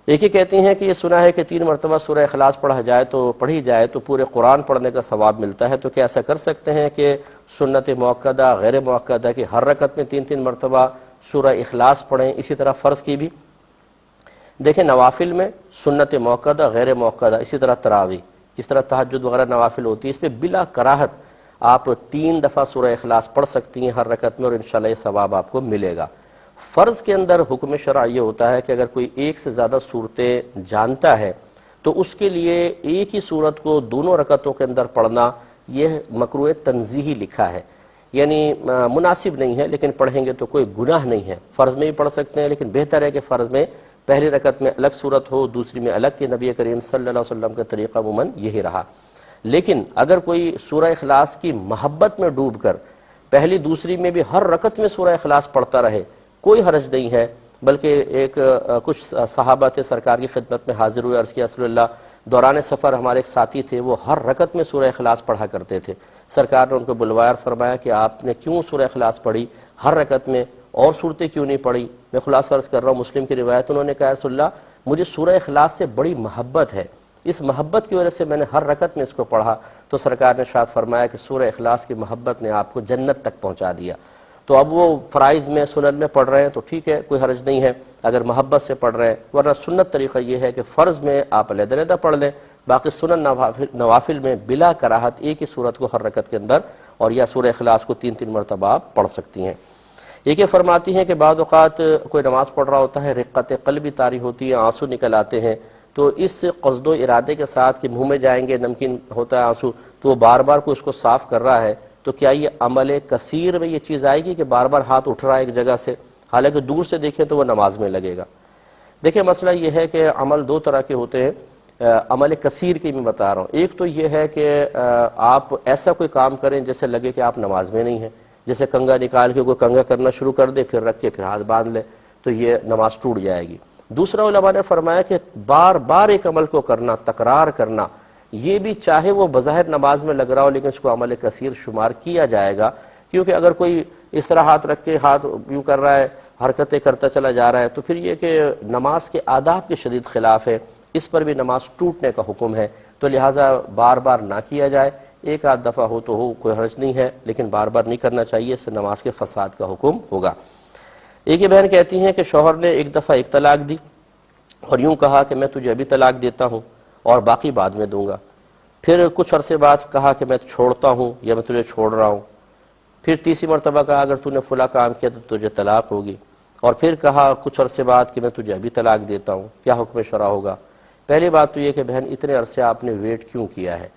ایک ہی کہتی ہیں کہ یہ سنا ہے کہ 3 مرتبہ سورہ اخلاص پڑھی جائے تو پورے قرآن پڑھنے کا ثواب ملتا ہے، تو کیا ایسا کر سکتے ہیں کہ سنت موقدہ غیر موقدہ کہ ہر رکعت میں 3 مرتبہ سورہ اخلاص پڑھیں، اسی طرح فرض کی بھی؟ دیکھیں نوافل میں سنت موقدہ غیر موقدہ، اسی طرح تراویح، اس طرح تہجد وغیرہ نوافل ہوتی ہے، اس پہ بلا کراہت آپ 3 دفعہ سورہ اخلاص پڑھ سکتی ہیں ہر رکعت میں، اور انشاءاللہ یہ ثواب آپ کو ملے گا۔ فرض کے اندر حکم شرع یہ ہوتا ہے کہ اگر کوئی ایک سے زیادہ صورتیں جانتا ہے تو اس کے لیے ایک ہی صورت کو دونوں رکعتوں کے اندر پڑھنا یہ مکروہ تنزیہی لکھا ہے، یعنی مناسب نہیں ہے، لیکن پڑھیں گے تو کوئی گناہ نہیں ہے۔ فرض میں بھی پڑھ سکتے ہیں، لیکن بہتر ہے کہ فرض میں پہلی رکعت میں الگ صورت ہو، دوسری میں الگ، کہ نبی کریم صلی اللہ علیہ وسلم کا طریقہ عموماً یہی رہا۔ لیکن اگر کوئی سورہ اخلاص کی محبت میں ڈوب کر پہلی دوسری میں بھی ہر رکعت میں سورہ اخلاص پڑھتا رہے، کوئی حرج نہیں ہے، بلکہ کچھ صحابہ تھے سرکار کی خدمت میں حاضر ہوئے، عرض کیا رسول اللہ، دوران سفر ہمارے ایک ساتھی تھے، وہ ہر رکعت میں سورہ اخلاص پڑھا کرتے تھے۔ سرکار نے ان کو بلوایا اور فرمایا کہ آپ نے کیوں سورہ اخلاص پڑھی ہر رکعت میں، اور صورتیں کیوں نہیں پڑھی؟ میں خلاصہ عرض کر رہا ہوں، مسلم کی روایت، انہوں نے کہا رسول اللہ مجھے سورہ اخلاص سے بڑی محبت ہے، اس محبت کی وجہ سے میں نے ہر رکعت میں اس کو پڑھا۔ تو سرکار نے ارشاد فرمایا کہ سورہ اخلاص کی محبت نے آپ کو جنت تک پہنچا دیا۔ تو اب وہ فرائض میں سنن میں پڑھ رہے ہیں تو ٹھیک ہے، کوئی حرج نہیں ہے اگر محبت سے پڑھ رہے ہیں، ورنہ سنت طریقہ یہ ہے کہ فرض میں آپ علیحدہ علیحدہ پڑھ لیں، باقی سنن نوافل میں بلا کراہت ایک ہی صورت کو ہر رکعت کے اندر، اور یا سورہ اخلاص کو 3 مرتبہ آپ پڑھ سکتی ہیں۔ ایک یہ فرماتی ہیں کہ بعض اوقات کوئی نماز پڑھ رہا ہوتا ہے، رقت قلبی طاری ہوتی ہے، آنسو نکل آتے ہیں، تو اس قصد و ارادے کے ساتھ کہ منہ میں جائیں گے، نمکین ہوتا ہے آنسو، تو وہ بار بار کو اس کو صاف کر رہا ہے، تو کیا یہ عمل کثیر میں یہ چیز آئے گی کہ بار بار ہاتھ اٹھ رہا ہے ایک جگہ سے؟ حالانکہ دور سے دیکھیں تو وہ نماز میں لگے گا۔ دیکھیں مسئلہ یہ ہے کہ عمل 2 طرح کے ہوتے ہیں، عمل کثیر کی میں بتا رہا ہوں۔ ایک تو یہ ہے کہ آپ ایسا کوئی کام کریں جیسے لگے کہ آپ نماز میں نہیں ہیں، جیسے کنگا نکال کے کوئی کنگا کرنا شروع کر دے، پھر رکھ کے پھر ہاتھ باندھ لے، تو یہ نماز ٹوٹ جائے گی۔ دوسرا علماء نے فرمایا کہ بار بار ایک عمل کو کرنا، تکرار کرنا، یہ بھی چاہے وہ بظاہر نماز میں لگ رہا ہو لیکن اس کو عمل کثیر شمار کیا جائے گا، کیونکہ اگر کوئی اس طرح ہاتھ رکھ کے ہاتھ یوں کر رہا ہے، حرکتیں کرتا چلا جا رہا ہے، تو پھر یہ کہ نماز کے آداب کے شدید خلاف ہے، اس پر بھی نماز ٹوٹنے کا حکم ہے، تو لہٰذا بار بار نہ کیا جائے، ایک آدھ دفعہ ہو تو ہو، کوئی حرج نہیں ہے، لیکن بار بار نہیں کرنا چاہیے، اس سے نماز کے فساد کا حکم ہوگا۔ ایک یہ بہن کہتی ہیں کہ شوہر نے ایک دفعہ ایک طلاق دی اور یوں کہا کہ میں تجھے ابھی طلاق دیتا ہوں اور باقی بعد میں دوں گا، پھر کچھ عرصے بعد کہا کہ میں چھوڑتا ہوں یا میں تجھے چھوڑ رہا ہوں، پھر تیسری مرتبہ کہا اگر تو نے فلاں کام کیا تو تجھے طلاق ہوگی، اور پھر کہا کچھ عرصے بعد کہ میں تجھے ابھی طلاق دیتا ہوں، کیا حکم شرع ہوگا؟ پہلی بات تو یہ کہ بہن اتنے عرصے آپ نے ویٹ کیوں کیا ہے؟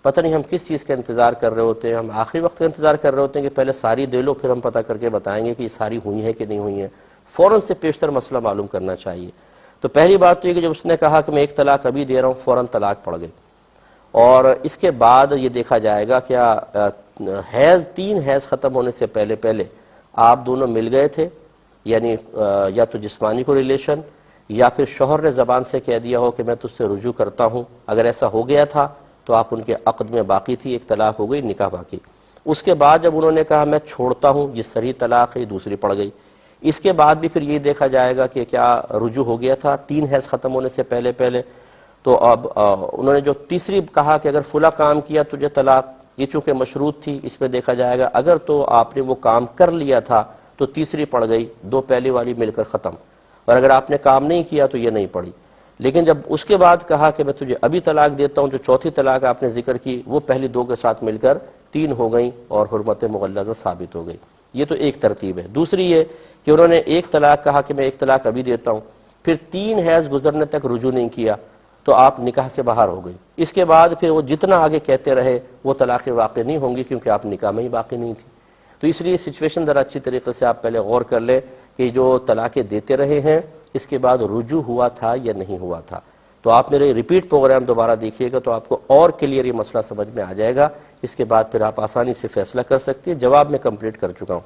پتہ نہیں ہم کس چیز کا انتظار کر رہے ہوتے ہیں، ہم آخری وقت کا انتظار کر رہے ہوتے ہیں کہ پہلے ساری دے لو پھر ہم پتہ کر کے بتائیں گے کہ یہ ساری ہوئی ہیں کہ نہیں ہوئی ہیں، فوراً سے پیشتر مسئلہ معلوم کرنا چاہیے۔ تو پہلی بات تو یہ کہ جب اس نے کہا کہ میں ایک طلاق ابھی دے رہا ہوں، فوراً طلاق پڑ گئی، اور اس کے بعد یہ دیکھا جائے گا کیا حیض 3 حیض ختم ہونے سے پہلے آپ دونوں مل گئے تھے، یعنی یا تو جسمانی کو ریلیشن، یا پھر شوہر نے زبان سے کہہ دیا ہو کہ میں تجھ سے رجوع کرتا ہوں، اگر ایسا ہو گیا تھا تو آپ ان کے عقد میں باقی تھی، ایک طلاق ہو گئی، نکاح باقی۔ اس کے بعد جب انہوں نے کہا میں چھوڑتا ہوں، جس صریح طلاق ہے دوسری پڑ گئی، اس کے بعد بھی پھر یہ دیکھا جائے گا کہ کیا رجوع ہو گیا تھا 3 حیض ختم ہونے سے پہلے۔ تو اب انہوں نے جو تیسری کہا کہ اگر فلاں کام کیا تجھے طلاق، یہ چونکہ مشروط تھی، اس میں دیکھا جائے گا اگر تو آپ نے وہ کام کر لیا تھا تو تیسری پڑ گئی، 2 پہلی والی مل کر ختم، اور اگر آپ نے کام نہیں کیا تو یہ نہیں پڑی۔ لیکن جب اس کے بعد کہا کہ میں تجھے ابھی طلاق دیتا ہوں، جو چوتھی طلاق آپ نے ذکر کی وہ پہلی 2 کے ساتھ مل کر 3 ہو گئیں اور حرمت مغلظہ ثابت ہو گئی۔ یہ تو ایک ترتیب ہے۔ دوسری یہ کہ انہوں نے ایک طلاق کہا کہ میں ایک طلاق ابھی دیتا ہوں، پھر 3 حیض گزرنے تک رجوع نہیں کیا تو آپ نکاح سے باہر ہو گئی، اس کے بعد پھر وہ جتنا آگے کہتے رہے وہ طلاقیں واقع نہیں ہوں گی کیونکہ آپ نکاح میں ہی باقی نہیں تھی۔ تو اس لیے سچویشن ذرا اچھی طریقے سے آپ پہلے غور کر لیں کہ جو طلاقیں دیتے رہے ہیں اس کے بعد رجوع ہوا تھا یا نہیں ہوا تھا۔ تو آپ میرے ریپیٹ پروگرام دوبارہ دیکھیے گا تو آپ کو اور کلیئر یہ مسئلہ سمجھ میں آ جائے گا، اس کے بعد پھر آپ آسانی سے فیصلہ کر سکتے ہیں۔ جواب میں کمپلیٹ کر چکا ہوں۔